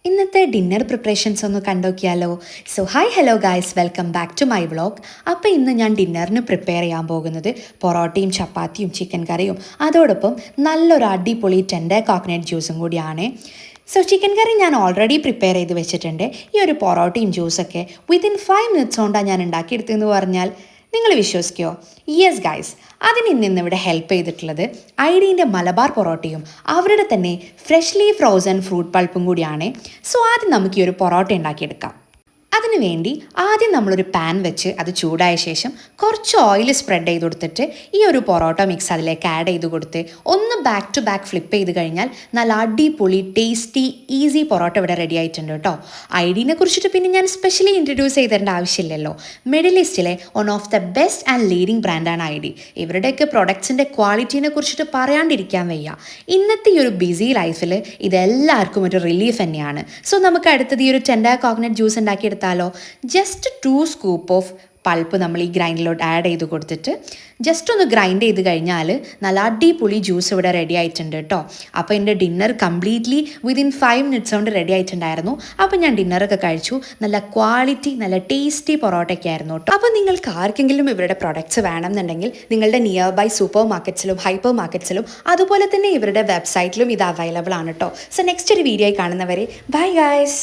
ഇന്നത്തെ dinner preparations ഒന്ന് കണ്ടോക്കിയാലോ. So hi hello guys, welcome back to my vlog. അപ്പോൾ ഇന്ന് ഞാൻ ഡിന്നറിന് പ്രിപ്പയർ ചെയ്യാൻ പോകുന്നത് പൊറോട്ടയും ചപ്പാത്തിയും ചിക്കൻ കറിയും അതോടൊപ്പം നല്ലൊരു അടിപൊളി ടെൻഡർ കോക്കനട്ട് ജ്യൂസും കൂടിയാണ്. സോ ചിക്കൻ കറി ഞാൻ ഓൾറെഡി പ്രിപ്പയർ ചെയ്ത് വെച്ചിട്ടുണ്ട്. ഈ ഒരു പൊറോട്ടയും ജ്യൂസൊക്കെ വിതിൻ 5 മിനിറ്റ്സ് കൊണ്ടാണ് ഞാൻ ഉണ്ടാക്കിയെടുത്തതെന്ന് പറഞ്ഞാൽ നിങ്ങൾ വിശ്വസിക്കുമോ? യെസ് ഗൈസ്, അതിന് ഇന്നിവിടെ ഹെൽപ്പ് ചെയ്തിട്ടുള്ളത് ഐഡീൻ്റെ മലബാർ പൊറോട്ടയും അവരുടെ തന്നെ ഫ്രഷ്ലി ഫ്രോസൺ ഫ്രൂട്ട് പൾപ്പും കൂടിയാണ്. സോ ആദ്യം നമുക്ക് ഈ ഒരു പൊറോട്ട ഉണ്ടാക്കിയെടുക്കാം. അതിനു വേണ്ടി ആദ്യം നമ്മളൊരു പാൻ വെച്ച് അത് ചൂടായ ശേഷം കുറച്ച് ഓയിൽ സ്പ്രെഡ് ചെയ്ത് കൊടുത്തിട്ട് ഈ ഒരു പൊറോട്ട മിക്സ് അതിലേക്ക് ആഡ് ചെയ്ത് കൊടുത്ത് ഒന്ന് ബാക്ക് ടു ബാക്ക് ഫ്ലിപ്പ് ചെയ്ത് കഴിഞ്ഞാൽ നല്ല അടിപൊളി ടേസ്റ്റി ഈസി പൊറോട്ട ഇവിടെ റെഡി ആയിട്ടുണ്ട് കേട്ടോ. ഐഡീനെ കുറിച്ചിട്ട് പിന്നെ ഞാൻ സ്പെഷ്യലി ഇൻട്രൊഡ്യൂസ് ചെയ്തേണ്ട ആവശ്യമില്ലല്ലോ. മിഡിൽ ഈസ്റ്റിലെ one of the best and leading ബ്രാൻഡാണ് ഐഡി. ഇവരുടെയൊക്കെ പ്രൊഡക്ട്സിൻ്റെ ക്വാളിറ്റീനെ കുറിച്ചിട്ട് പറയാണ്ടിരിക്കാൻ വയ്യ. ഇന്നത്തെ ഈ ഒരു ബിസി ലൈഫിൽ ഇതെല്ലാവർക്കും ഒരു റിലീഫ് തന്നെയാണ്. സോ നമുക്ക് അടുത്തത് ഈ ഒരു ടെൻഡർ കോക്കനട്ട് ജ്യൂസ് ഉണ്ടാക്കിയെടുത്താൽ ജസ്റ്റ് 2 സ്കൂപ്പ് ഓഫ് പൾപ്പ് നമ്മൾ ഈ ഗ്രൈൻഡിലോട്ട് ആഡ് ചെയ്ത് കൊടുത്തിട്ട് ജസ്റ്റ് ഒന്ന് ഗ്രൈൻഡ് ചെയ്ത് കഴിഞ്ഞാൽ നല്ല അടിപൊളി ജ്യൂസ് ഇവിടെ റെഡി ആയിട്ടുണ്ട് കേട്ടോ. അപ്പോൾ എൻ്റെ ഡിന്നർ കംപ്ലീറ്റ്ലി വിതിൻ 5 മിനിറ്റ്സ് കൊണ്ട് റെഡി ആയിട്ടുണ്ടായിരുന്നു. അപ്പോൾ ഞാൻ ഡിന്നറൊക്കെ കഴിച്ചു. നല്ല ക്വാളിറ്റി നല്ല ടേസ്റ്റി പൊറോട്ടയൊക്കെ ആയിരുന്നു കേട്ടോ. അപ്പോൾ നിങ്ങൾക്ക് ആർക്കെങ്കിലും ഇവരുടെ പ്രൊഡക്ട്സ് വേണമെന്നുണ്ടെങ്കിൽ നിങ്ങളുടെ നിയർ ബൈ സൂപ്പർ മാർക്കറ്റ്സിലും ഹൈപ്പർ മാർക്കറ്റ്സിലും അതുപോലെ തന്നെ ഇവരുടെ വെബ്സൈറ്റിലും ഇത് അവൈലബിൾ ആണ് കേട്ടോ. സോ നെക്സ്റ്റ് ഒരു വീഡിയോ കാണുന്നവരെ ബൈ ഗൈസ്.